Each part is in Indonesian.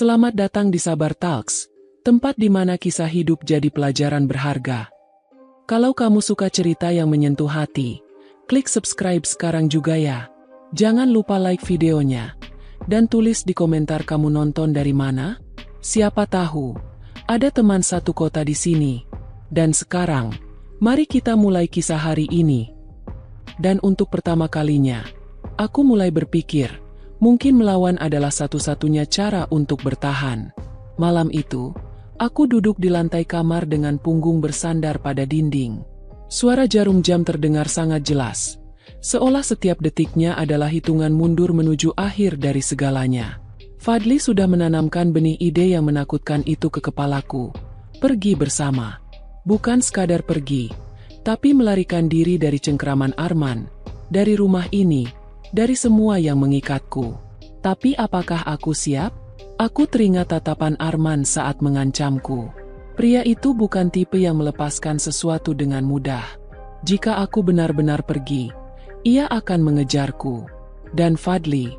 Selamat datang di Sabar Talks, tempat di mana kisah hidup jadi pelajaran berharga. Kalau kamu suka cerita yang menyentuh hati, klik subscribe sekarang juga ya. Jangan lupa like videonya, dan tulis di komentar kamu nonton dari mana. Siapa tahu, ada teman satu kota di sini. Dan sekarang, mari kita mulai kisah hari ini. Dan untuk pertama kalinya, aku mulai berpikir, mungkin melawan adalah satu-satunya cara untuk bertahan. Malam itu, aku duduk di lantai kamar dengan punggung bersandar pada dinding. Suara jarum jam terdengar sangat jelas, seolah setiap detiknya adalah hitungan mundur menuju akhir dari segalanya. Fadli sudah menanamkan benih ide yang menakutkan itu ke kepalaku. Pergi bersama. Bukan sekadar pergi, tapi melarikan diri dari cengkraman Arman, dari rumah ini, dari semua yang mengikatku. Tapi apakah aku siap? Aku teringat tatapan Arman saat mengancamku. Pria itu bukan tipe yang melepaskan sesuatu dengan mudah. Jika aku benar-benar pergi, ia akan mengejarku. Dan Fadli,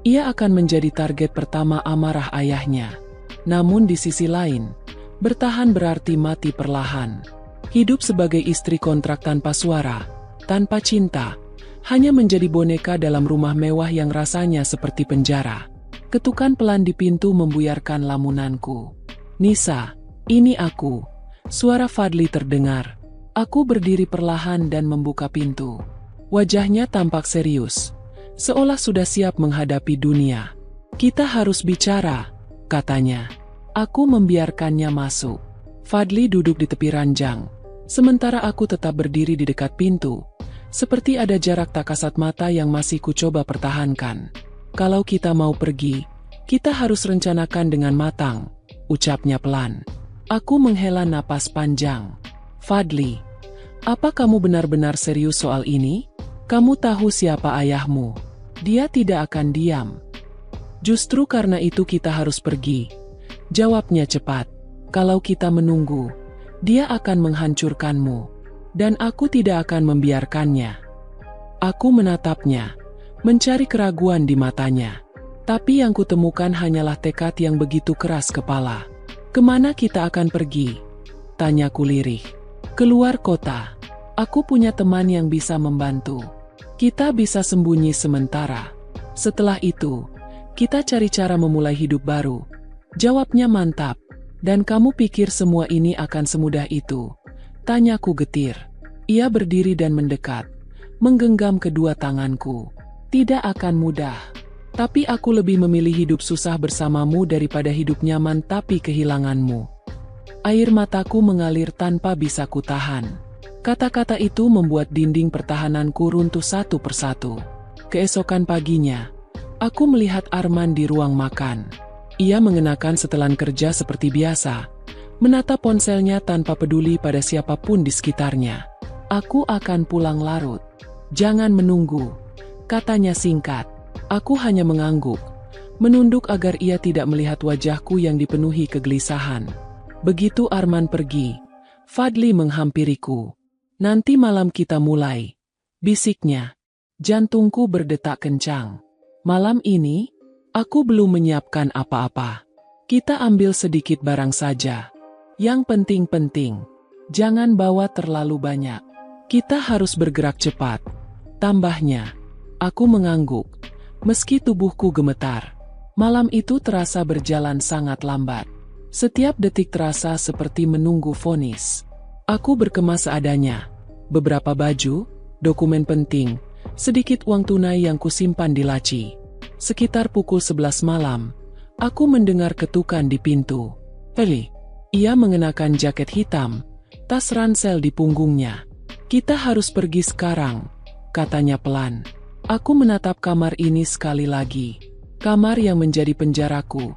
ia akan menjadi target pertama amarah ayahnya. Namun di sisi lain, bertahan berarti mati perlahan. Hidup sebagai istri kontrak tanpa suara, tanpa cinta, hanya menjadi boneka dalam rumah mewah yang rasanya seperti penjara. Ketukan pelan di pintu membuyarkan lamunanku. "Nisa, ini aku." Suara Fadli terdengar. Aku berdiri perlahan dan membuka pintu. Wajahnya tampak serius, seolah sudah siap menghadapi dunia. "Kita harus bicara," katanya. Aku membiarkannya masuk. Fadli duduk di tepi ranjang, sementara aku tetap berdiri di dekat pintu. Seperti ada jarak tak kasat mata yang masih kucoba pertahankan. "Kalau kita mau pergi, kita harus rencanakan dengan matang," ucapnya pelan. Aku menghela napas panjang. "Fadli, apa kamu benar-benar serius soal ini? Kamu tahu siapa ayahmu. Dia tidak akan diam." "Justru karena itu kita harus pergi," jawabnya cepat. "Kalau kita menunggu, dia akan menghancurkanmu. Dan aku tidak akan membiarkannya." Aku menatapnya, mencari keraguan di matanya. Tapi yang kutemukan hanyalah tekad yang begitu keras kepala. "Kemana kita akan pergi?" tanyaku lirih. "Keluar kota. Aku punya teman yang bisa membantu. Kita bisa sembunyi sementara. Setelah itu, kita cari cara memulai hidup baru." Jawabnya mantap. "Dan kamu pikir semua ini akan semudah itu?" tanyaku getir. Ia berdiri dan mendekat, menggenggam kedua tanganku. "Tidak akan mudah. Tapi aku lebih memilih hidup susah bersamamu daripada hidup nyaman tapi kehilanganmu." Air mataku mengalir tanpa bisa kutahan. Kata-kata itu membuat dinding pertahananku runtuh satu persatu. Keesokan paginya, aku melihat Arman di ruang makan. Ia mengenakan setelan kerja seperti biasa, menatap ponselnya tanpa peduli pada siapapun di sekitarnya. "Aku akan pulang larut." "Jangan menunggu," katanya singkat. Aku hanya mengangguk, menunduk agar ia tidak melihat wajahku yang dipenuhi kegelisahan. Begitu Arman pergi, Fadli menghampiriku. "Nanti malam kita mulai," bisiknya. Jantungku berdetak kencang. Malam ini, aku belum menyiapkan apa-apa. "Kita ambil sedikit barang saja. Yang penting-penting, jangan bawa terlalu banyak. Kita harus bergerak cepat," tambahnya. Aku mengangguk, meski tubuhku gemetar. Malam itu terasa berjalan sangat lambat. Setiap detik terasa seperti menunggu vonis. Aku berkemas seadanya. Beberapa baju, dokumen penting, sedikit uang tunai yang kusimpan di laci. Sekitar pukul 11 malam, aku mendengar ketukan di pintu. "Eli." Ia mengenakan jaket hitam, tas ransel di punggungnya. "Kita harus pergi sekarang," katanya pelan. Aku menatap kamar ini sekali lagi. Kamar yang menjadi penjaraku,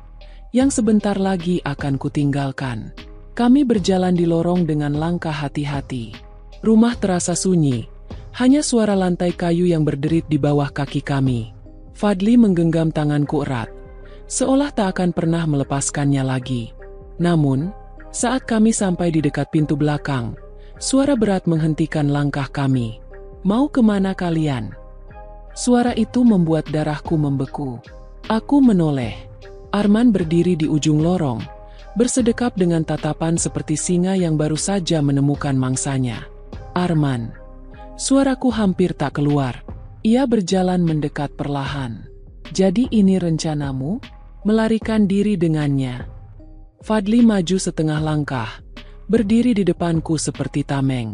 yang sebentar lagi akan kutinggalkan. Kami berjalan di lorong dengan langkah hati-hati. Rumah terasa sunyi, hanya suara lantai kayu yang berderit di bawah kaki kami. Fadli menggenggam tanganku erat, seolah tak akan pernah melepaskannya lagi. Namun, saat kami sampai di dekat pintu belakang, suara berat menghentikan langkah kami. "Mau kemana kalian?" Suara itu membuat darahku membeku. Aku menoleh. Arman berdiri di ujung lorong, bersedekap dengan tatapan seperti singa yang baru saja menemukan mangsanya. Arman. Suaraku hampir tak keluar. Ia berjalan mendekat perlahan. Jadi ini rencanamu? Melarikan diri dengannya. Fadli maju setengah langkah, berdiri di depanku seperti tameng.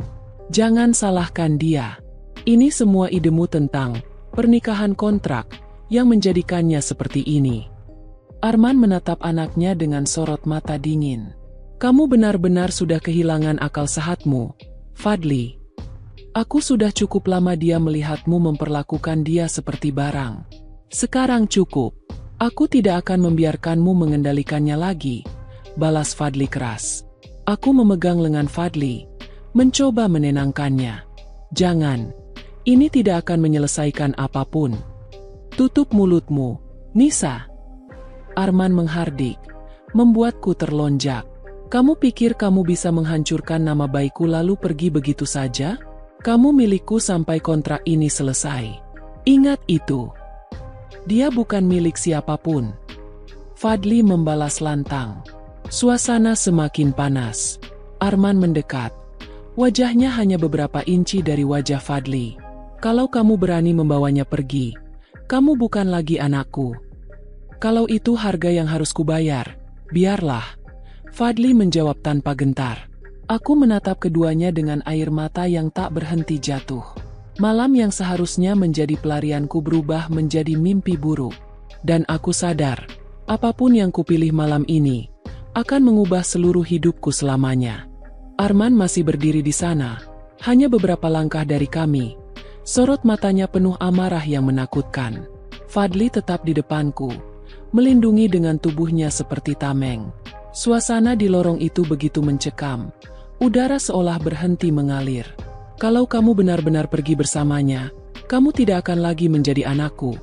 Jangan salahkan dia. Ini semua idemu tentang pernikahan kontrak yang menjadikannya seperti ini. Arman menatap anaknya dengan sorot mata dingin. Kamu benar-benar sudah kehilangan akal sehatmu, Fadli. Aku sudah cukup lama dia melihatmu memperlakukan dia seperti barang. Sekarang cukup. Aku tidak akan membiarkanmu mengendalikannya lagi, balas Fadli keras. Aku memegang lengan Fadli, mencoba menenangkannya. Jangan. Ini tidak akan menyelesaikan apapun. Tutup mulutmu, Nisa. Arman menghardik, membuatku terlonjak. Kamu pikir kamu bisa menghancurkan nama baikku lalu pergi begitu saja? Kamu milikku sampai kontrak ini selesai. Ingat itu. Dia bukan milik siapapun. Fadli membalas lantang. Suasana semakin panas. Arman mendekat. Wajahnya hanya beberapa inci dari wajah Fadli. Kalau kamu berani membawanya pergi, kamu bukan lagi anakku. Kalau itu harga yang harus kubayar, biarlah. Fadli menjawab tanpa gentar. Aku menatap keduanya dengan air mata yang tak berhenti jatuh. Malam yang seharusnya menjadi pelarianku berubah menjadi mimpi buruk. Dan aku sadar, apapun yang kupilih malam ini, akan mengubah seluruh hidupku selamanya. Arman masih berdiri di sana, hanya beberapa langkah dari kami. Sorot matanya penuh amarah yang menakutkan. Fadli tetap di depanku, melindungi dengan tubuhnya seperti tameng. Suasana di lorong itu begitu mencekam. Udara seolah berhenti mengalir. Kalau kamu benar-benar pergi bersamanya, kamu tidak akan lagi menjadi anakku.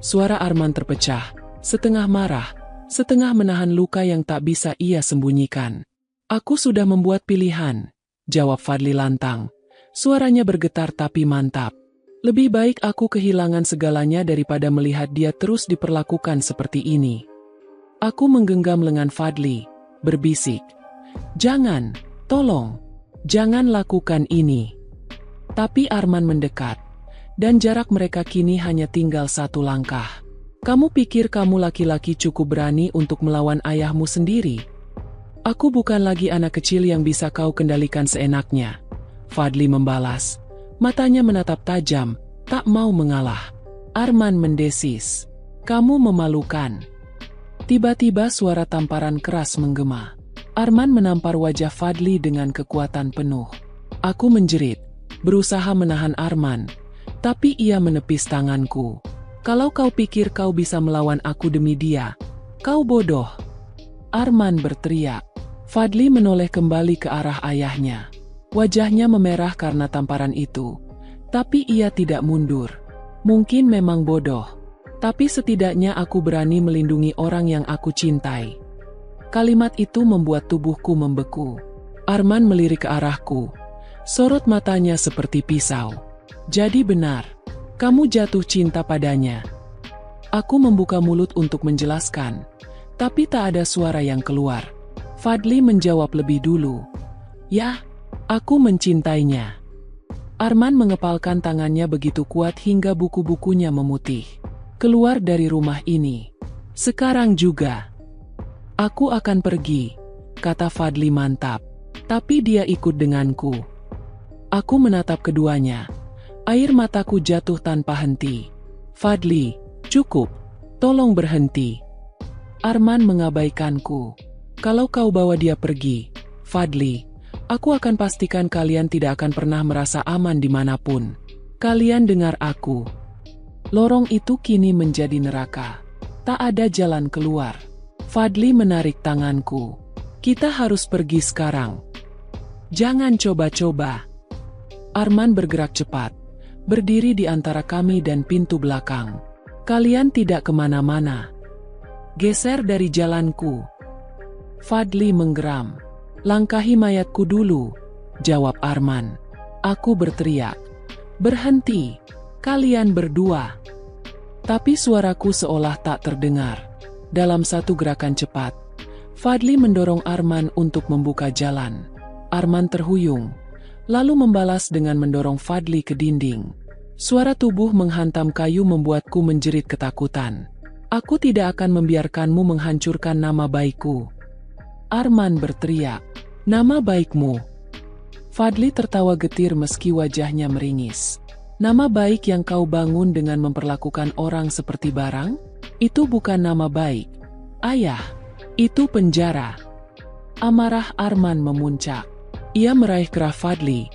Suara Arman terpecah, setengah marah, setengah menahan luka yang tak bisa ia sembunyikan. Aku sudah membuat pilihan, jawab Fadli lantang. Suaranya bergetar tapi mantap. Lebih baik aku kehilangan segalanya daripada melihat dia terus diperlakukan seperti ini. Aku menggenggam lengan Fadli, berbisik. Jangan, tolong, jangan lakukan ini. Tapi Arman mendekat, dan jarak mereka kini hanya tinggal satu langkah. Kamu pikir kamu laki-laki cukup berani untuk melawan ayahmu sendiri? Aku bukan lagi anak kecil yang bisa kau kendalikan seenaknya. Fadli membalas. Matanya menatap tajam, tak mau mengalah. Arman mendesis. Kamu memalukan. Tiba-tiba suara tamparan keras menggema. Arman menampar wajah Fadli dengan kekuatan penuh. Aku menjerit, berusaha menahan Arman, tapi ia menepis tanganku. Kalau kau pikir kau bisa melawan aku demi dia, kau bodoh. Arman berteriak. Fadli menoleh kembali ke arah ayahnya. Wajahnya memerah karena tamparan itu. Tapi ia tidak mundur. Mungkin memang bodoh. Tapi setidaknya aku berani melindungi orang yang aku cintai. Kalimat itu membuat tubuhku membeku. Arman melirik ke arahku. Sorot matanya seperti pisau. Jadi benar. Kamu jatuh cinta padanya. Aku membuka mulut untuk menjelaskan. Tapi tak ada suara yang keluar. Fadli menjawab lebih dulu. Ya. Aku mencintainya. Arman mengepalkan tangannya begitu kuat hingga buku-bukunya memutih. Keluar dari rumah ini. Sekarang juga. Aku akan pergi, kata Fadli mantap. Tapi dia ikut denganku. Aku menatap keduanya. Air mataku jatuh tanpa henti. Fadli, cukup. Tolong berhenti. Arman mengabaikanku. Kalau kau bawa dia pergi, Fadli, aku akan pastikan kalian tidak akan pernah merasa aman dimanapun. Kalian dengar aku. Lorong itu kini menjadi neraka. Tak ada jalan keluar. Fadli menarik tanganku. Kita harus pergi sekarang. Jangan coba-coba. Arman bergerak cepat. Berdiri di antara kami dan pintu belakang. Kalian tidak kemana-mana. Geser dari jalanku. Fadli menggeram. Langkahi mayatku dulu, jawab Arman. Aku berteriak. Berhenti, kalian berdua. Tapi suaraku seolah tak terdengar. Dalam satu gerakan cepat, Fadli mendorong Arman untuk membuka jalan. Arman terhuyung, lalu membalas dengan mendorong Fadli ke dinding. Suara tubuh menghantam kayu membuatku menjerit ketakutan. Aku tidak akan membiarkanmu menghancurkan nama baikku. Arman berteriak, nama baikmu. Fadli tertawa getir meski wajahnya meringis. Nama baik yang kau bangun dengan memperlakukan orang seperti barang? Itu bukan nama baik. Ayah, itu penjara. Amarah Arman memuncak. Ia meraih kerah Fadli,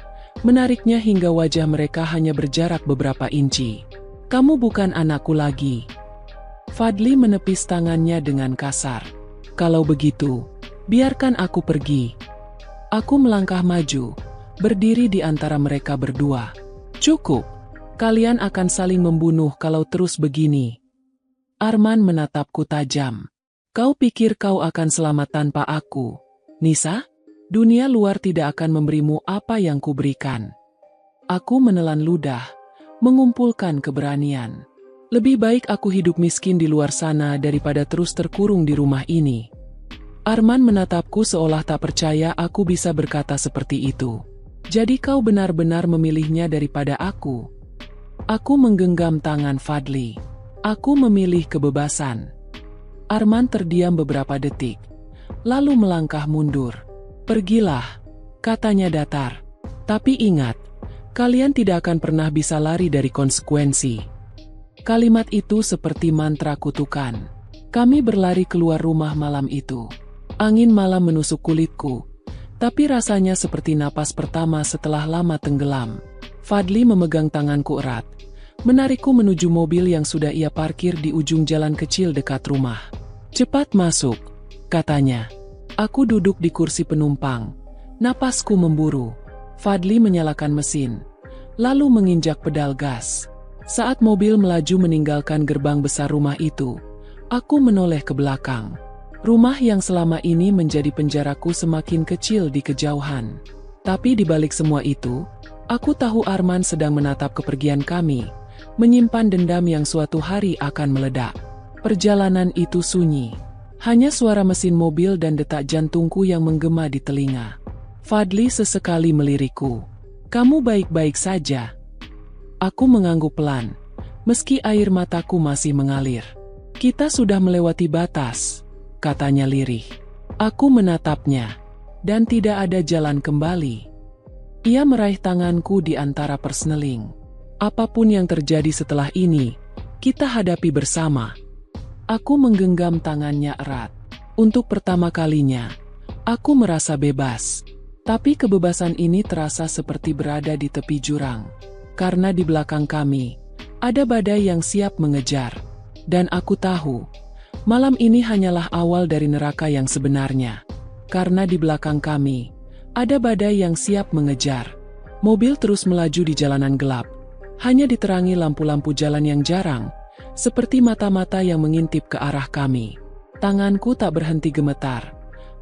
menariknya hingga wajah mereka hanya berjarak beberapa inci. Kamu bukan anakku lagi. Fadli menepis tangannya dengan kasar. Kalau begitu, biarkan aku pergi. Aku melangkah maju, berdiri di antara mereka berdua. Cukup, kalian akan saling membunuh kalau terus begini. Arman menatapku tajam. Kau pikir kau akan selamat tanpa aku, Nisa? Dunia luar tidak akan memberimu apa yang kuberikan. Aku menelan ludah, mengumpulkan keberanian. Lebih baik aku hidup miskin di luar sana daripada terus terkurung di rumah ini. Arman menatapku seolah tak percaya aku bisa berkata seperti itu. Jadi kau benar-benar memilihnya daripada aku. Aku menggenggam tangan Fadli. Aku memilih kebebasan. Arman terdiam beberapa detik, lalu melangkah mundur. Pergilah, katanya datar. Tapi ingat, kalian tidak akan pernah bisa lari dari konsekuensi. Kalimat itu seperti mantra kutukan. Kami berlari keluar rumah malam itu. Angin malam menusuk kulitku, tapi rasanya seperti napas pertama setelah lama tenggelam. Fadli memegang tanganku erat, menarikku menuju mobil yang sudah ia parkir di ujung jalan kecil dekat rumah. Cepat masuk, katanya. Aku duduk di kursi penumpang. Napasku memburu. Fadli menyalakan mesin, lalu menginjak pedal gas. Saat mobil melaju meninggalkan gerbang besar rumah itu, aku menoleh ke belakang. Rumah yang selama ini menjadi penjaraku semakin kecil di kejauhan. Tapi di balik semua itu, aku tahu Arman sedang menatap kepergian kami, menyimpan dendam yang suatu hari akan meledak. Perjalanan itu sunyi. Hanya suara mesin mobil dan detak jantungku yang menggema di telinga. Fadli sesekali melirikku. Kamu baik-baik saja? Aku mengangguk pelan, meski air mataku masih mengalir. Kita sudah melewati batas, katanya lirih. Aku menatapnya, dan tidak ada jalan kembali. Ia meraih tanganku di antara persneling. Apapun yang terjadi setelah ini, kita hadapi bersama. Aku menggenggam tangannya erat. Untuk pertama kalinya, aku merasa bebas. Tapi kebebasan ini terasa seperti berada di tepi jurang. Karena di belakang kami, ada badai yang siap mengejar. Dan aku tahu, malam ini hanyalah awal dari neraka yang sebenarnya. Karena di belakang kami, ada badai yang siap mengejar. Mobil terus melaju di jalanan gelap. Hanya diterangi lampu-lampu jalan yang jarang, seperti mata-mata yang mengintip ke arah kami. Tanganku tak berhenti gemetar,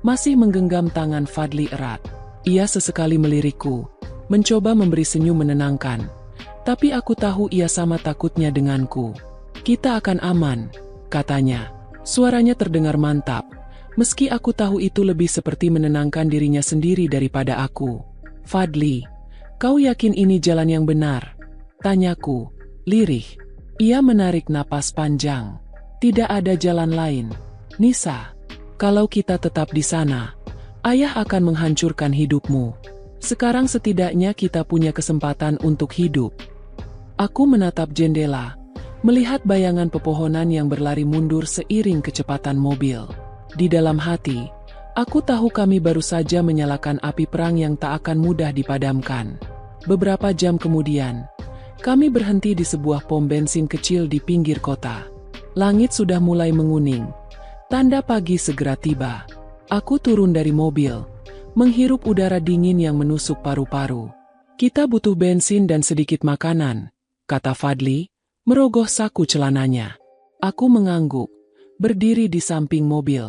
masih menggenggam tangan Fadli erat. Ia sesekali melirikku, mencoba memberi senyum menenangkan. Tapi aku tahu ia sama takutnya denganku. Kita akan aman, katanya. Suaranya terdengar mantap, meski aku tahu itu lebih seperti menenangkan dirinya sendiri daripada aku. Fadli, kau yakin ini jalan yang benar? Tanyaku, lirih. Ia menarik napas panjang. Tidak ada jalan lain, Nisa. Kalau kita tetap di sana, ayah akan menghancurkan hidupmu. Sekarang setidaknya kita punya kesempatan untuk hidup. Aku menatap jendela, melihat bayangan pepohonan yang berlari mundur seiring kecepatan mobil. Di dalam hati, aku tahu kami baru saja menyalakan api perang yang tak akan mudah dipadamkan. Beberapa jam kemudian, kami berhenti di sebuah pom bensin kecil di pinggir kota. Langit sudah mulai menguning, tanda pagi segera tiba. Aku turun dari mobil, menghirup udara dingin yang menusuk paru-paru. Kita butuh bensin dan sedikit makanan, kata Fadli, merogoh saku celananya. Aku mengangguk, berdiri di samping mobil.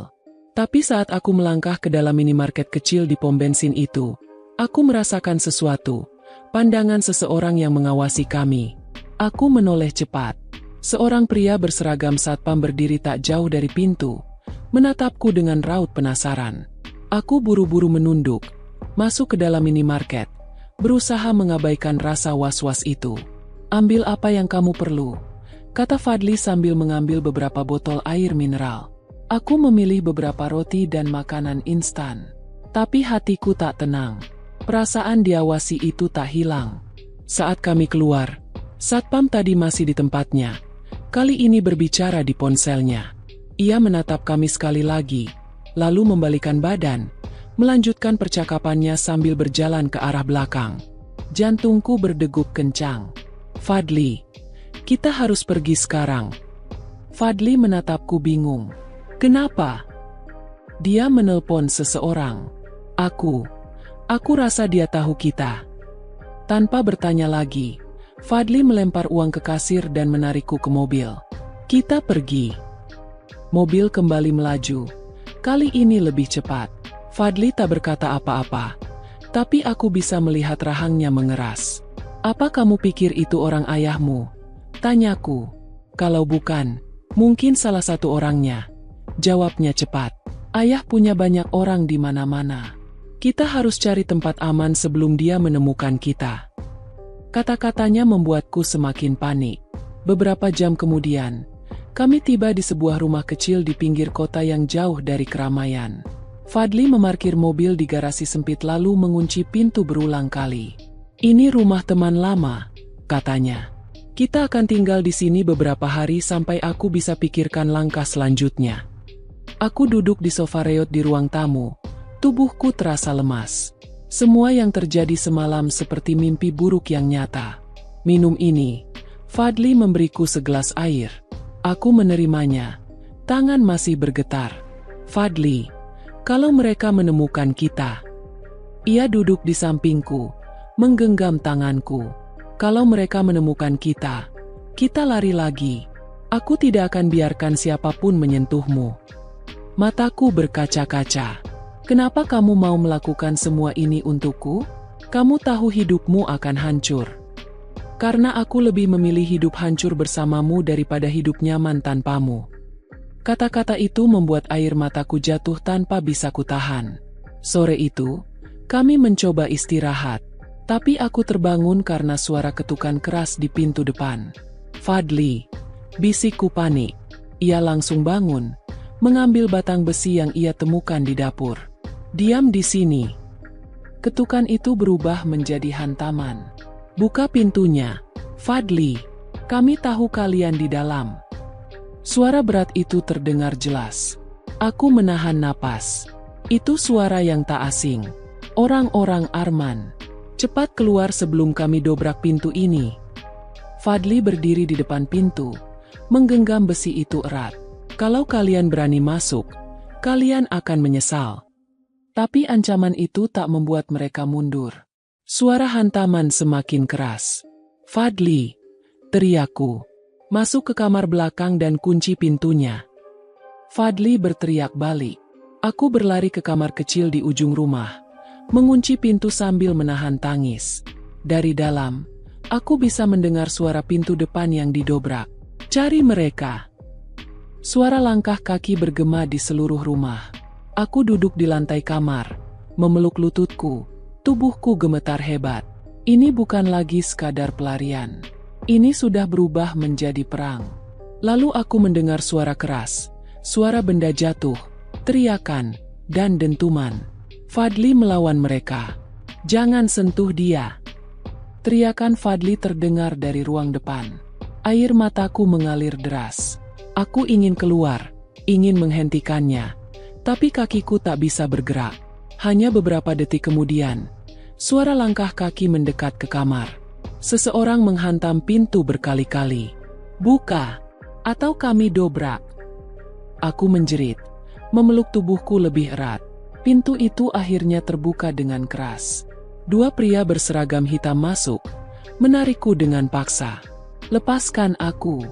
Tapi saat aku melangkah ke dalam minimarket kecil di pom bensin itu, aku merasakan sesuatu. Pandangan seseorang yang mengawasi kami. Aku menoleh cepat. Seorang pria berseragam satpam berdiri tak jauh dari pintu, menatapku dengan raut penasaran. Aku buru-buru menunduk, masuk ke dalam minimarket, berusaha mengabaikan rasa was-was itu. "Ambil apa yang kamu perlu," kata Fadli sambil mengambil beberapa botol air mineral. Aku memilih beberapa roti dan makanan instan. Tapi hatiku tak tenang. Perasaan diawasi itu tak hilang. Saat kami keluar, satpam tadi masih di tempatnya. Kali ini berbicara di ponselnya. Ia menatap kami sekali lagi, lalu membalikkan badan, melanjutkan percakapannya sambil berjalan ke arah belakang. Jantungku berdegup kencang. "Fadli, kita harus pergi sekarang." Fadli menatapku bingung. "Kenapa?" Dia menelpon seseorang. Aku rasa dia tahu kita." Tanpa bertanya lagi, Fadli melempar uang ke kasir dan menarikku ke mobil. Kita pergi. Mobil kembali melaju. Kali ini lebih cepat. Fadli tak berkata apa-apa, tapi aku bisa melihat rahangnya mengeras. "Apa kamu pikir itu orang ayahmu?" tanyaku. "Kalau bukan, mungkin salah satu orangnya," jawabnya cepat. "Ayah punya banyak orang di mana-mana. Kita harus cari tempat aman sebelum dia menemukan kita." Kata-katanya membuatku semakin panik. Beberapa jam kemudian, kami tiba di sebuah rumah kecil di pinggir kota yang jauh dari keramaian. Fadli memarkir mobil di garasi sempit lalu mengunci pintu berulang kali. "Ini rumah teman lama," katanya. "Kita akan tinggal di sini beberapa hari sampai aku bisa pikirkan langkah selanjutnya." Aku duduk di sofa reot di ruang tamu. Tubuhku terasa lemas. Semua yang terjadi semalam seperti mimpi buruk yang nyata. "Minum ini." Fadli memberiku segelas air. Aku menerimanya. Tangan masih bergetar. "Fadli, kalau mereka menemukan kita..." Ia duduk di sampingku, menggenggam tanganku. "Kalau mereka menemukan kita, kita lari lagi. Aku tidak akan biarkan siapapun menyentuhmu." Mataku berkaca-kaca. "Kenapa kamu mau melakukan semua ini untukku? Kamu tahu hidupmu akan hancur." "Karena aku lebih memilih hidup hancur bersamamu daripada hidup nyaman tanpamu." Kata-kata itu membuat air mataku jatuh tanpa bisa kutahan. Sore itu, kami mencoba istirahat. Tapi aku terbangun karena suara ketukan keras di pintu depan. "Fadli," bisikku panik. Ia langsung bangun, mengambil batang besi yang ia temukan di dapur. "Diam di sini." Ketukan itu berubah menjadi hantaman. "Buka pintunya, Fadli. Kami tahu kalian di dalam." Suara berat itu terdengar jelas. Aku menahan napas. Itu suara yang tak asing. Orang-orang Arman. "Cepat keluar sebelum kami dobrak pintu ini." Fadli berdiri di depan pintu, menggenggam besi itu erat. "Kalau kalian berani masuk, kalian akan menyesal." Tapi ancaman itu tak membuat mereka mundur. Suara hantaman semakin keras. "Fadli!" teriakku. "Masuk ke kamar belakang dan kunci pintunya." Fadli berteriak balik. Aku berlari ke kamar kecil di ujung rumah, mengunci pintu sambil menahan tangis. Dari dalam, aku bisa mendengar suara pintu depan yang didobrak. "Cari mereka!" Suara langkah kaki bergema di seluruh rumah. Aku duduk di lantai kamar, memeluk lututku, tubuhku gemetar hebat. Ini bukan lagi sekadar pelarian. Ini sudah berubah menjadi perang. Lalu aku mendengar suara keras, suara benda jatuh, teriakan, dan dentuman. Fadli melawan mereka. "Jangan sentuh dia!" Teriakan Fadli terdengar dari ruang depan. Air mataku mengalir deras. Aku ingin keluar, ingin menghentikannya. Tapi kakiku tak bisa bergerak. Hanya beberapa detik kemudian, suara langkah kaki mendekat ke kamar. Seseorang menghantam pintu berkali-kali. "Buka, atau kami dobrak!" Aku menjerit, memeluk tubuhku lebih erat. Pintu itu akhirnya terbuka dengan keras. Dua pria berseragam hitam masuk, menarikku dengan paksa. "Lepaskan aku!"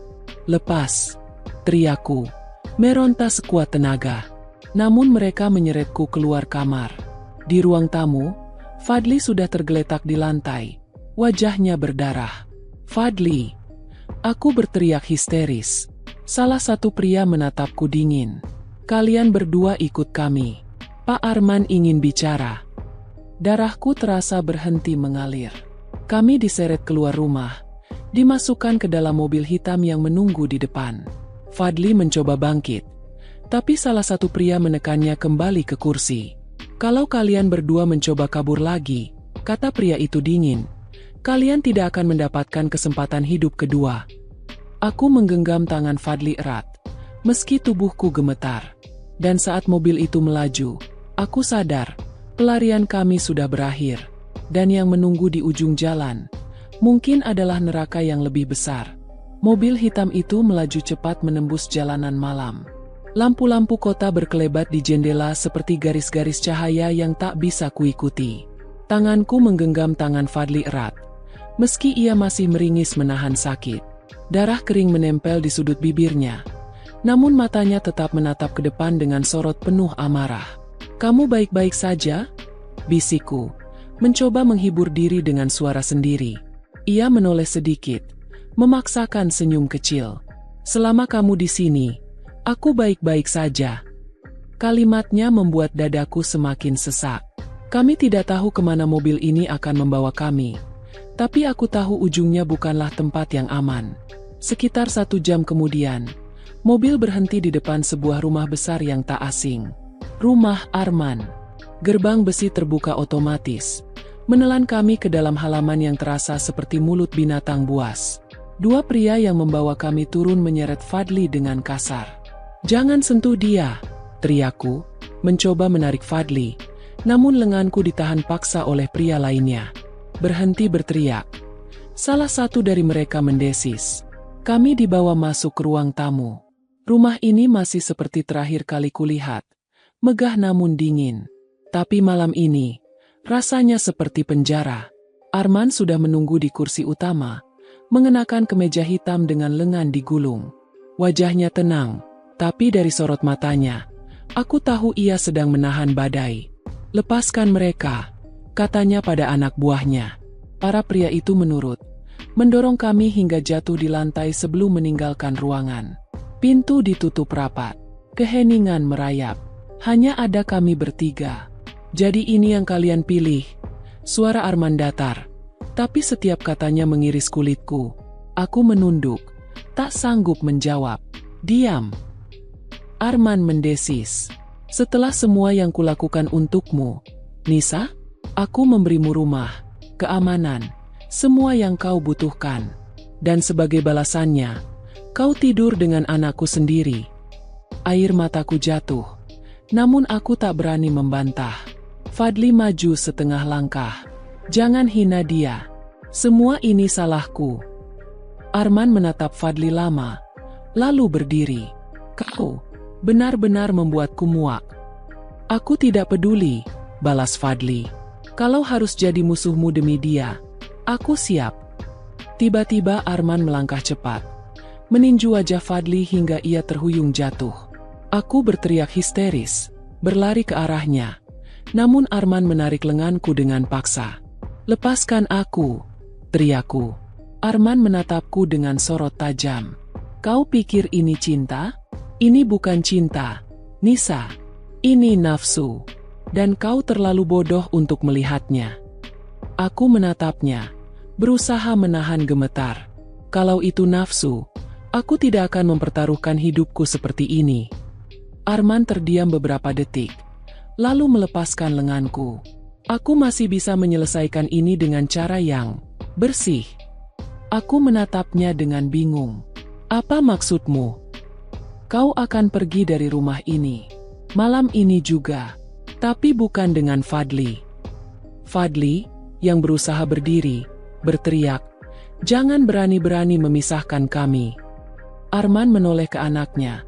"Lepas!" teriakku, meronta sekuat tenaga. Namun mereka menyeretku keluar kamar. Di ruang tamu, Fadli sudah tergeletak di lantai. Wajahnya berdarah. "Fadli!" Aku berteriak histeris. Salah satu pria menatapku dingin. Kalian berdua ikut kami. Pak Arman ingin bicara. Darahku terasa berhenti mengalir. Kami diseret keluar rumah, dimasukkan ke dalam mobil hitam yang menunggu di depan. Fadli mencoba bangkit, tapi salah satu pria menekannya kembali ke kursi. Kalau kalian berdua mencoba kabur lagi, kata pria itu dingin, kalian tidak akan mendapatkan kesempatan hidup kedua. Aku menggenggam tangan Fadli erat, meski tubuhku gemetar. Dan saat mobil itu melaju, aku sadar, pelarian kami sudah berakhir. Dan yang menunggu di ujung jalan, mungkin adalah neraka yang lebih besar. Mobil hitam itu melaju cepat menembus jalanan malam. Lampu-lampu kota berkelebat di jendela seperti garis-garis cahaya yang tak bisa kuikuti. Tanganku menggenggam tangan Fadli erat, meski ia masih meringis menahan sakit. Darah kering menempel di sudut bibirnya, namun matanya tetap menatap ke depan dengan sorot penuh amarah. Kamu baik-baik saja? Bisikku, mencoba menghibur diri dengan suara sendiri. Ia menoleh sedikit, memaksakan senyum kecil. Selama kamu di sini, aku baik-baik saja. Kalimatnya membuat dadaku semakin sesak. Kami tidak tahu kemana mobil ini akan membawa kami, tapi aku tahu ujungnya bukanlah tempat yang aman. Sekitar 1 jam kemudian, mobil berhenti di depan sebuah rumah besar yang tak asing. Rumah Arman. Gerbang besi terbuka otomatis, menelan kami ke dalam halaman yang terasa seperti mulut binatang buas. 2 pria yang membawa kami turun menyeret Fadli dengan kasar. Jangan sentuh dia, teriakku, mencoba menarik Fadli, namun lenganku ditahan paksa oleh pria lainnya. Berhenti berteriak. Salah satu dari mereka mendesis. Kami dibawa masuk ke ruang tamu. Rumah ini masih seperti terakhir kali kulihat, megah namun dingin. Tapi malam ini, rasanya seperti penjara. Arman sudah menunggu di kursi utama, mengenakan kemeja hitam dengan lengan digulung. Wajahnya tenang, tapi dari sorot matanya, aku tahu ia sedang menahan badai. Lepaskan mereka, katanya pada anak buahnya. Para pria itu menurut, mendorong kami hingga jatuh di lantai sebelum meninggalkan ruangan. Pintu ditutup rapat, keheningan merayap. Hanya ada kami bertiga. Jadi ini yang kalian pilih? Suara Arman datar, tapi setiap katanya mengiris kulitku. Aku menunduk, tak sanggup menjawab. Diam. Arman mendesis. Setelah semua yang kulakukan untukmu, Nisa, aku memberimu rumah, keamanan, semua yang kau butuhkan. Dan sebagai balasannya, kau tidur dengan anakku sendiri. Air mataku jatuh, namun aku tak berani membantah. Fadli maju setengah langkah. Jangan hina dia. Semua ini salahku. Arman menatap Fadli lama, lalu berdiri. Kau benar-benar membuatku muak. Aku tidak peduli, balas Fadli. Kalau harus jadi musuhmu demi dia, aku siap. Tiba-tiba Arman melangkah cepat, meninju wajah Fadli hingga ia terhuyung jatuh. Aku berteriak histeris, berlari ke arahnya. Namun Arman menarik lenganku dengan paksa. Lepaskan aku, teriakku. Arman menatapku dengan sorot tajam. Kau pikir ini cinta? Ini bukan cinta, Nisa. Ini nafsu. Dan kau terlalu bodoh untuk melihatnya. Aku menatapnya, berusaha menahan gemetar. Kalau itu nafsu, aku tidak akan mempertaruhkan hidupku seperti ini. Arman terdiam beberapa detik, lalu melepaskan lenganku. Aku masih bisa menyelesaikan ini dengan cara yang bersih. Aku menatapnya dengan bingung. Apa maksudmu? Kau akan pergi dari rumah ini. Malam ini juga. Tapi bukan dengan Fadli. Fadli, yang berusaha berdiri, berteriak, "Jangan berani-berani memisahkan kami." Arman menoleh ke anaknya.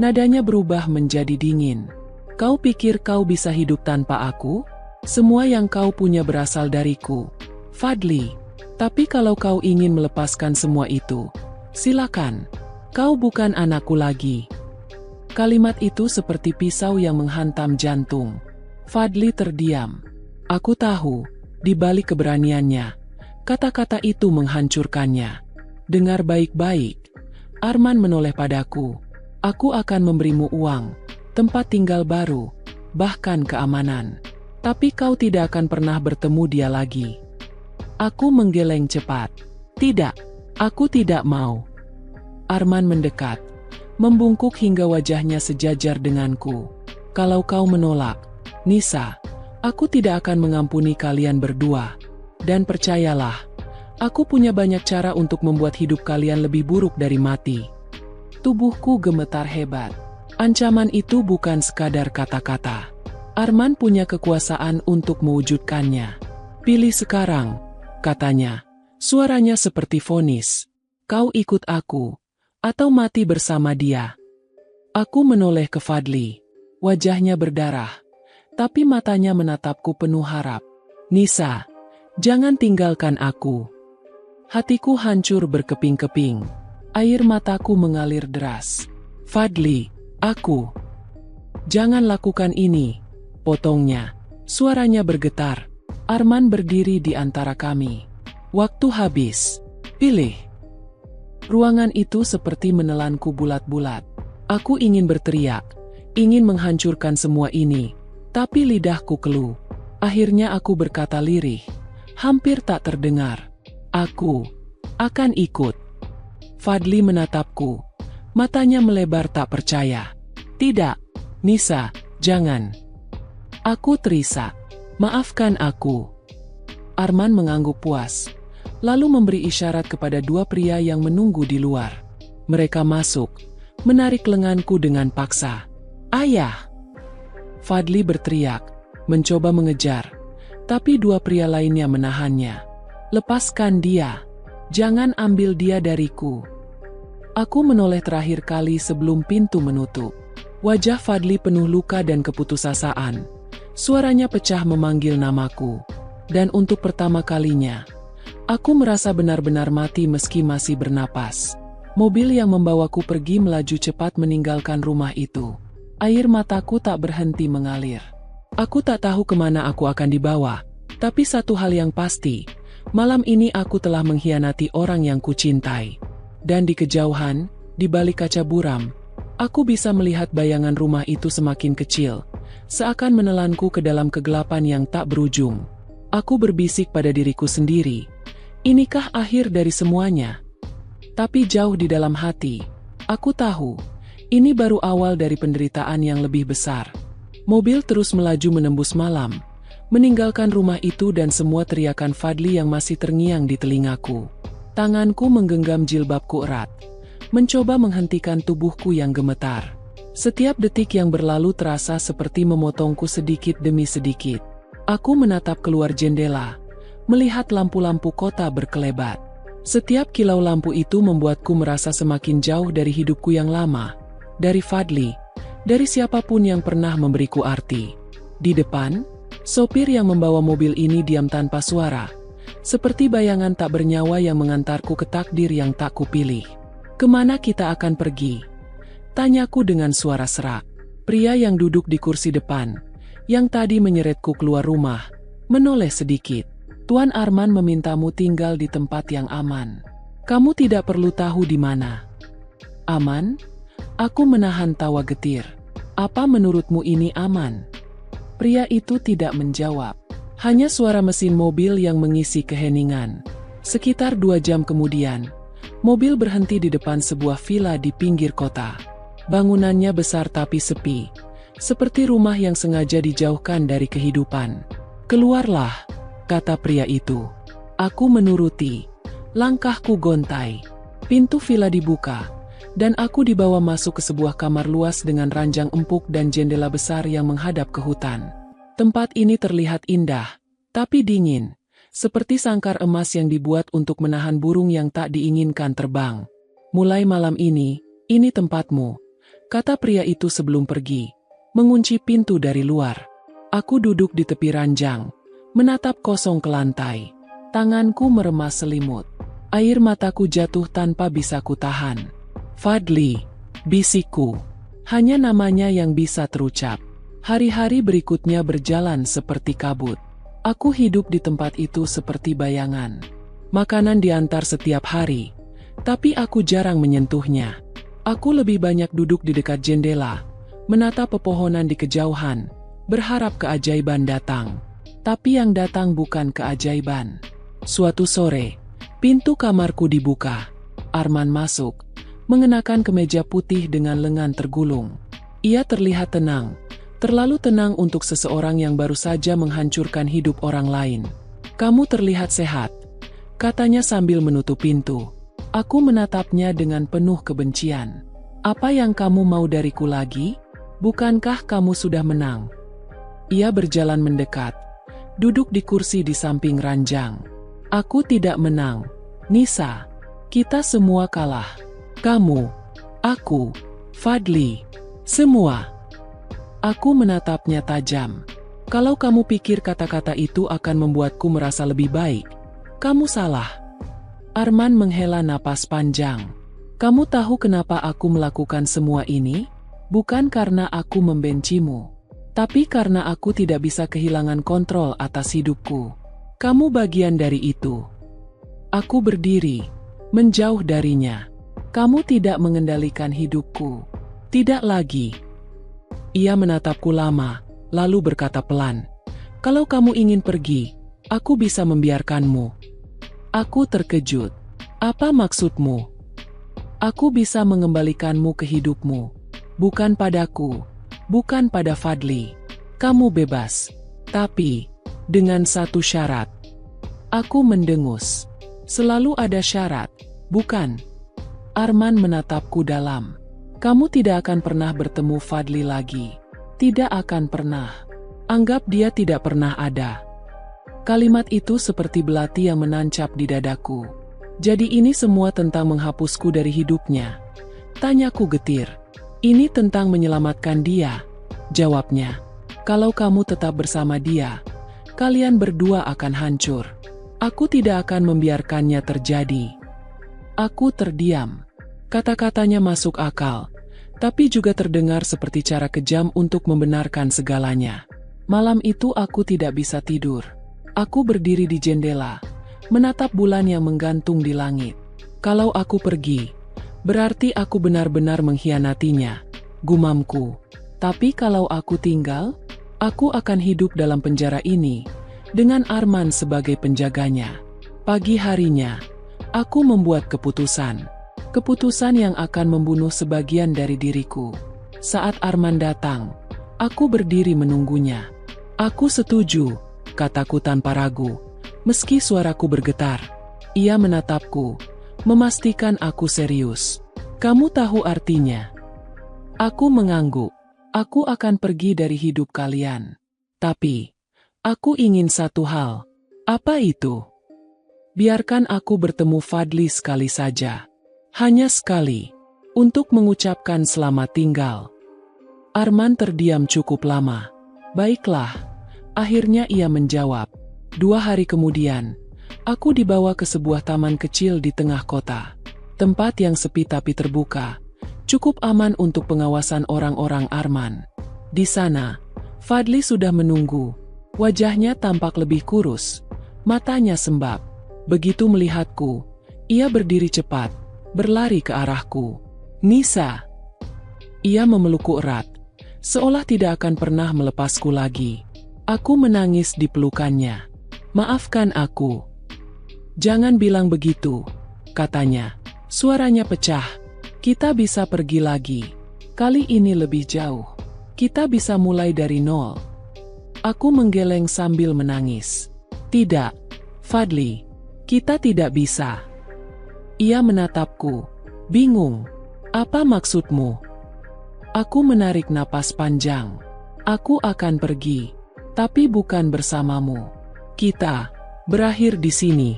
Nadanya berubah menjadi dingin. Kau pikir kau bisa hidup tanpa aku? Semua yang kau punya berasal dariku, Fadli. Tapi kalau kau ingin melepaskan semua itu, silakan. Kau bukan anakku lagi. Kalimat itu seperti pisau yang menghantam jantung. Fadli terdiam. Aku tahu, di balik keberaniannya, kata-kata itu menghancurkannya. Dengar baik-baik. Arman menoleh padaku. Aku akan memberimu uang, tempat tinggal baru, bahkan keamanan. Tapi kau tidak akan pernah bertemu dia lagi. Aku menggeleng cepat. Tidak, aku tidak mau. Arman mendekat, membungkuk hingga wajahnya sejajar denganku. Kalau kau menolak, Nisa, aku tidak akan mengampuni kalian berdua. Dan percayalah, aku punya banyak cara untuk membuat hidup kalian lebih buruk dari mati. Tubuhku gemetar hebat. Ancaman itu bukan sekadar kata-kata. Arman punya kekuasaan untuk mewujudkannya. Pilih sekarang, katanya. Suaranya seperti vonis. Kau ikut aku, atau mati bersama dia. Aku menoleh ke Fadli. Wajahnya berdarah, tapi matanya menatapku penuh harap. Nisa, jangan tinggalkan aku. Hatiku hancur berkeping-keping. Air mataku mengalir deras. Fadli, aku. Jangan lakukan ini, potongnya. Suaranya bergetar. Arman berdiri di antara kami. Waktu habis. Pilih. Ruangan itu seperti menelanku bulat-bulat. Aku ingin berteriak, ingin menghancurkan semua ini, tapi lidahku keluh. Akhirnya aku berkata lirih, hampir tak terdengar. Aku akan ikut. Fadli menatapku. Matanya melebar tak percaya. Tidak, Nisa, jangan. Aku terisak. Maafkan aku. Arman mengangguk puas, lalu memberi isyarat kepada dua pria yang menunggu di luar. Mereka masuk, menarik lenganku dengan paksa. Ayah! Fadli berteriak, mencoba mengejar, tapi dua pria lainnya menahannya. Lepaskan dia. Jangan ambil dia dariku. Aku menoleh terakhir kali sebelum pintu menutup. Wajah Fadli penuh luka dan keputusasaan. Suaranya pecah memanggil namaku. Dan untuk pertama kalinya, aku merasa benar-benar mati meski masih bernapas. Mobil yang membawaku pergi melaju cepat meninggalkan rumah itu. Air mataku tak berhenti mengalir. Aku tak tahu kemana aku akan dibawa. Tapi satu hal yang pasti, malam ini aku telah mengkhianati orang yang kucintai. Dan di kejauhan, di balik kaca buram, aku bisa melihat bayangan rumah itu semakin kecil, seakan menelanku ke dalam kegelapan yang tak berujung. Aku berbisik pada diriku sendiri, inikah akhir dari semuanya? Tapi jauh di dalam hati, aku tahu, ini baru awal dari penderitaan yang lebih besar. Mobil terus melaju menembus malam, meninggalkan rumah itu dan semua teriakan Fadli yang masih terngiang di telingaku. Tanganku menggenggam jilbabku erat, mencoba menghentikan tubuhku yang gemetar. Setiap detik yang berlalu terasa seperti memotongku sedikit demi sedikit. Aku menatap keluar jendela, melihat lampu-lampu kota berkelebat. Setiap kilau lampu itu membuatku merasa semakin jauh dari hidupku yang lama, dari Fadli, dari siapapun yang pernah memberiku arti. Di depan, sopir yang membawa mobil ini diam tanpa suara, seperti bayangan tak bernyawa yang mengantarku ke takdir yang tak kupilih. Kemana kita akan pergi? Tanyaku dengan suara serak. Pria yang duduk di kursi depan, yang tadi menyeretku keluar rumah, menoleh sedikit. Tuan Arman memintamu tinggal di tempat yang aman. Kamu tidak perlu tahu di mana. Aman? Aku menahan tawa getir. Apa menurutmu ini aman? Pria itu tidak menjawab. Hanya suara mesin mobil yang mengisi keheningan. Sekitar 2 jam kemudian, mobil berhenti di depan sebuah villa di pinggir kota. Bangunannya besar tapi sepi, seperti rumah yang sengaja dijauhkan dari kehidupan. Keluarlah, kata pria itu. Aku menuruti. Langkahku gontai. Pintu villa dibuka, dan aku dibawa masuk ke sebuah kamar luas dengan ranjang empuk dan jendela besar yang menghadap ke hutan. Tempat ini terlihat indah, tapi dingin, seperti sangkar emas yang dibuat untuk menahan burung yang tak diinginkan terbang. Mulai malam ini tempatmu, kata pria itu sebelum pergi, mengunci pintu dari luar. Aku duduk di tepi ranjang, menatap kosong ke lantai. Tanganku meremas selimut. Air mataku jatuh tanpa bisa kutahan. Fadli, bisikku. Hanya namanya yang bisa terucap. Hari-hari berikutnya berjalan seperti kabut. Aku hidup di tempat itu seperti bayangan. Makanan diantar setiap hari. Tapi aku jarang menyentuhnya. Aku lebih banyak duduk di dekat jendela, menatap pepohonan di kejauhan, berharap keajaiban datang. Tapi yang datang bukan keajaiban. Suatu sore, pintu kamarku dibuka. Arman masuk, mengenakan kemeja putih dengan lengan tergulung. Ia terlihat tenang, terlalu tenang untuk seseorang yang baru saja menghancurkan hidup orang lain. "Kamu terlihat sehat," katanya sambil menutup pintu. Aku menatapnya dengan penuh kebencian. "Apa yang kamu mau dariku lagi? Bukankah kamu sudah menang?" Ia berjalan mendekat, duduk di kursi di samping ranjang. "Aku tidak menang, Nisa. Kita semua kalah. Kamu, aku, Fadli, semua." Aku menatapnya tajam. "Kalau kamu pikir kata-kata itu akan membuatku merasa lebih baik, kamu salah." Arman menghela napas panjang. "Kamu tahu kenapa aku melakukan semua ini? Bukan karena aku membencimu, tapi karena aku tidak bisa kehilangan kontrol atas hidupku. Kamu bagian dari itu." Aku berdiri, menjauh darinya. "Kamu tidak mengendalikan hidupku. Tidak lagi." Ia menatapku lama, lalu berkata pelan, "Kalau kamu ingin pergi, aku bisa membiarkanmu." Aku terkejut. "Apa maksudmu?" "Aku bisa mengembalikanmu ke hidupmu. Bukan padaku, bukan pada Fadli. Kamu bebas. Tapi, dengan satu syarat." Aku mendengus. "Selalu ada syarat, bukan?" Arman menatapku dalam. "Kamu tidak akan pernah bertemu Fadli lagi. Tidak akan pernah. Anggap dia tidak pernah ada." Kalimat itu seperti belati yang menancap di dadaku. "Jadi ini semua tentang menghapusku dari hidupnya?" Tanyaku getir. "Ini tentang menyelamatkan dia," jawabnya. "Kalau kamu tetap bersama dia, kalian berdua akan hancur. Aku tidak akan membiarkannya terjadi." Aku terdiam. Kata-katanya masuk akal, tapi juga terdengar seperti cara kejam untuk membenarkan segalanya. Malam itu aku tidak bisa tidur. Aku berdiri di jendela, menatap bulan yang menggantung di langit. "Kalau aku pergi, berarti aku benar-benar mengkhianatinya," gumamku. "Tapi kalau aku tinggal, aku akan hidup dalam penjara ini, dengan Arman sebagai penjaganya." Pagi harinya, aku membuat keputusan. Keputusan yang akan membunuh sebagian dari diriku. Saat Arman datang, aku berdiri menunggunya. "Aku setuju," kataku tanpa ragu, meski suaraku bergetar. Ia menatapku, memastikan aku serius. "Kamu tahu artinya?" Aku mengangguk. "Aku akan pergi dari hidup kalian. Tapi, aku ingin satu hal." "Apa itu?" "Biarkan aku bertemu Fadli sekali saja. Hanya sekali. Untuk mengucapkan selamat tinggal." Arman terdiam cukup lama. "Baiklah." Akhirnya ia menjawab. 2 hari kemudian, aku dibawa ke sebuah taman kecil di tengah kota. Tempat yang sepi tapi terbuka, cukup aman untuk pengawasan orang-orang Arman. Di sana, Fadli sudah menunggu. Wajahnya tampak lebih kurus, matanya sembab. Begitu melihatku, ia berdiri cepat, berlari ke arahku. "Nisa!" Ia memelukku erat, seolah tidak akan pernah melepasku lagi. Aku menangis di pelukannya. "Maafkan aku." "Jangan bilang begitu," katanya. Suaranya pecah. "Kita bisa pergi lagi. Kali ini lebih jauh. Kita bisa mulai dari nol." Aku menggeleng sambil menangis. "Tidak, Fadli. Kita tidak bisa." Ia menatapku, bingung. "Apa maksudmu?" Aku menarik napas panjang. "Aku akan pergi. Tapi bukan bersamamu. Kita berakhir di sini."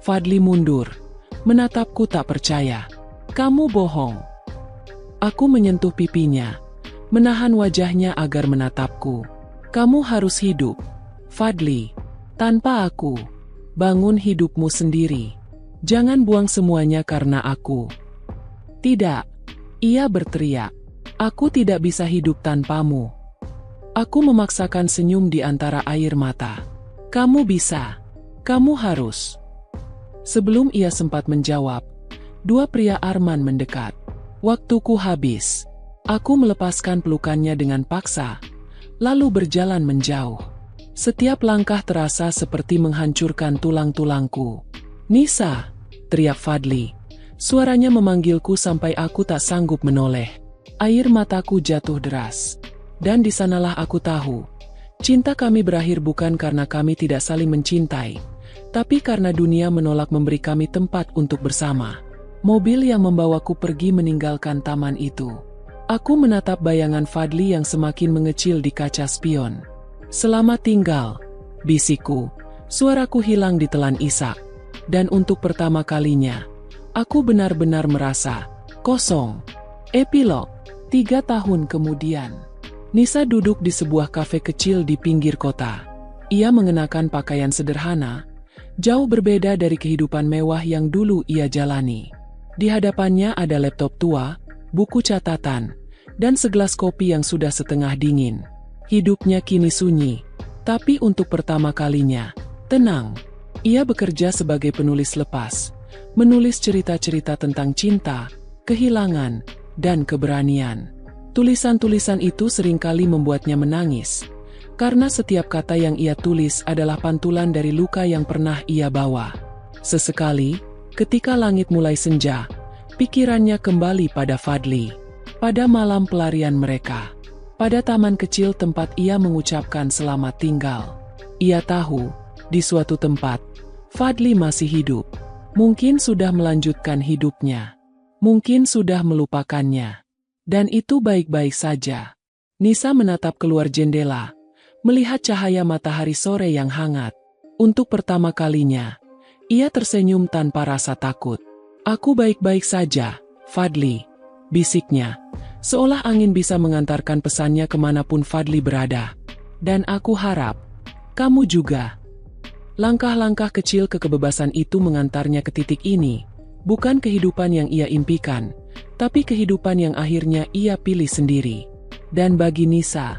Fadli mundur, menatapku tak percaya. "Kamu bohong." Aku menyentuh pipinya, menahan wajahnya agar menatapku. "Kamu harus hidup, Fadli. Tanpa aku, bangun hidupmu sendiri. Jangan buang semuanya karena aku." "Tidak," ia berteriak. "Aku tidak bisa hidup tanpamu." Aku memaksakan senyum di antara air mata. "Kamu bisa. Kamu harus." Sebelum ia sempat menjawab, Dua pria Arman mendekat. Waktuku habis. Aku melepaskan pelukannya dengan paksa, lalu berjalan menjauh. Setiap langkah terasa seperti menghancurkan tulang-tulangku. "Nisa!" teriak Fadli. Suaranya memanggilku sampai aku tak sanggup menoleh. Air mataku jatuh deras. Dan di sanalah aku tahu, cinta kami berakhir bukan karena kami tidak saling mencintai, tapi karena dunia menolak memberi kami tempat untuk bersama. Mobil yang membawaku pergi meninggalkan taman itu. Aku menatap bayangan Fadli yang semakin mengecil di kaca spion. "Selamat tinggal," bisikku. Suaraku hilang ditelan isak. Dan untuk pertama kalinya, aku benar-benar merasa kosong. Epilog. 3 tahun kemudian. Nisa duduk di sebuah kafe kecil di pinggir kota. Ia mengenakan pakaian sederhana, jauh berbeda dari kehidupan mewah yang dulu ia jalani. Di hadapannya ada laptop tua, buku catatan, dan segelas kopi yang sudah setengah dingin. Hidupnya kini sunyi, tapi untuk pertama kalinya, tenang. Ia bekerja sebagai penulis lepas, menulis cerita-cerita tentang cinta, kehilangan, dan keberanian. Tulisan-tulisan itu seringkali membuatnya menangis, karena setiap kata yang ia tulis adalah pantulan dari luka yang pernah ia bawa. Sesekali, ketika langit mulai senja, pikirannya kembali pada Fadli, pada malam pelarian mereka, pada taman kecil tempat ia mengucapkan selamat tinggal. Ia tahu, di suatu tempat, Fadli masih hidup. Mungkin sudah melanjutkan hidupnya. Mungkin sudah melupakannya. Dan itu baik-baik saja. Nisa menatap keluar jendela, melihat cahaya matahari sore yang hangat. Untuk pertama kalinya, ia tersenyum tanpa rasa takut. "Aku baik-baik saja, Fadli," bisiknya, seolah angin bisa mengantarkan pesannya kemanapun Fadli berada. "Dan aku harap, kamu juga." Langkah-langkah kecil ke kebebasan itu mengantarnya ke titik ini, bukan kehidupan yang ia impikan, tapi kehidupan yang akhirnya ia pilih sendiri. Dan bagi Nisa,